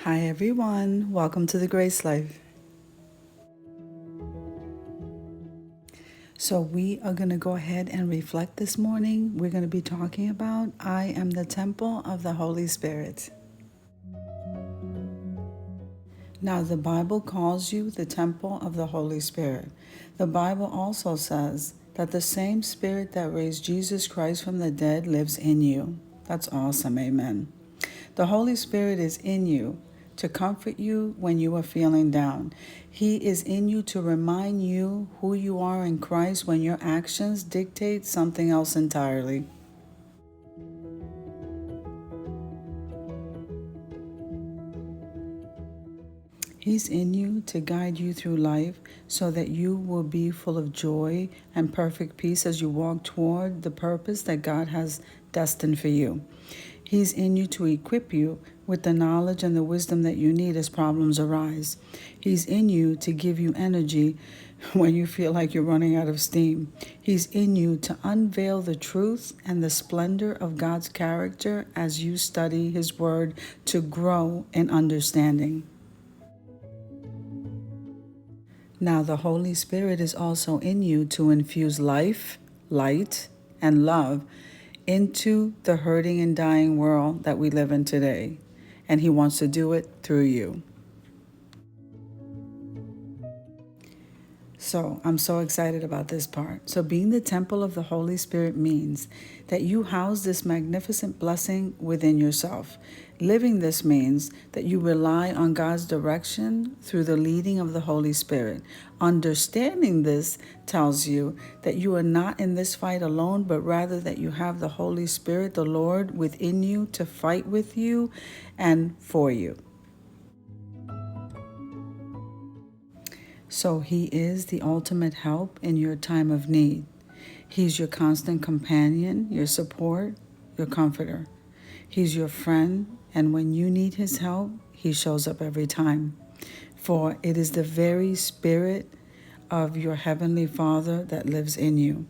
Hi everyone, welcome to the Grace Life. So we are going to go ahead and reflect this morning. We're going to be talking about I am the temple of the Holy Spirit. Now the Bible calls you the temple of the Holy Spirit. The Bible also says that the same Spirit that raised Jesus Christ from the dead lives in you. That's awesome, amen. The Holy Spirit is in you to comfort you when you are feeling down. He is in you to remind you who you are in Christ when your actions dictate something else entirely. He's in you to guide you through life so that you will be full of joy and perfect peace as you walk toward the purpose that God has destined for you. He's in you to equip you with the knowledge and the wisdom that you need as problems arise. He's in you to give you energy when you feel like you're running out of steam. He's in you to unveil the truth and the splendor of God's character as you study His Word to grow in understanding. Now, the Holy Spirit is also in you to infuse life, light, and love into the hurting and dying world that we live in today. And He wants to do it through you. So I'm so excited about this part. So being the temple of the Holy Spirit means that you house this magnificent blessing within yourself. Living this means that you rely on God's direction through the leading of the Holy Spirit. Understanding this tells you that you are not in this fight alone, but rather that you have the Holy Spirit, the Lord, within you to fight with you and for you. So He is the ultimate help in your time of need. He's your constant companion, your support, your comforter. He's your friend, and when you need His help, He shows up every time. For it is the very Spirit of your Heavenly Father that lives in you.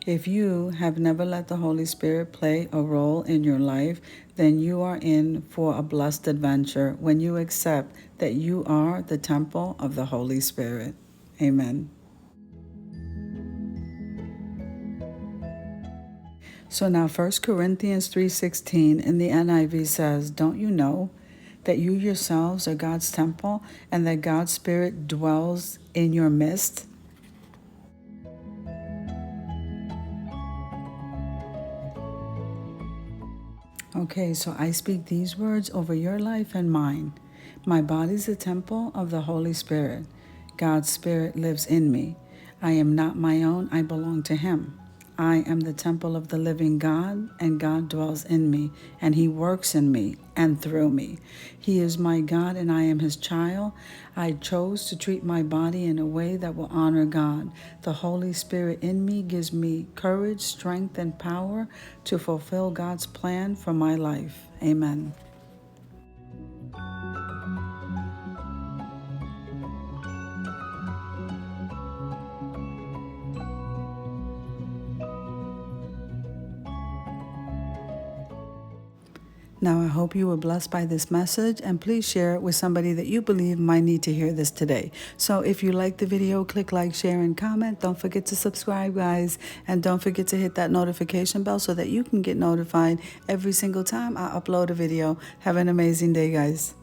If you have never let the Holy Spirit play a role in your life, then you are in for a blessed adventure when you accept that you are the temple of the Holy Spirit. Amen. So now 1 Corinthians 3:16 in the NIV says, "Don't you know that you yourselves are God's temple and that God's Spirit dwells in your midst?" Okay, so I speak these words over your life and mine. My body's a temple of the Holy Spirit. God's Spirit lives in me. I am not my own, I belong to Him. I am the temple of the living God, and God dwells in me, and He works in me and through me. He is my God, and I am His child. I chose to treat my body in a way that will honor God. The Holy Spirit in me gives me courage, strength, and power to fulfill God's plan for my life. Amen. Now, I hope you were blessed by this message, and please share it with somebody that you believe might need to hear this today. So if you like the video, click like, share, and comment. Don't forget to subscribe, guys, and don't forget to hit that notification bell so that you can get notified every single time I upload a video. Have an amazing day, guys.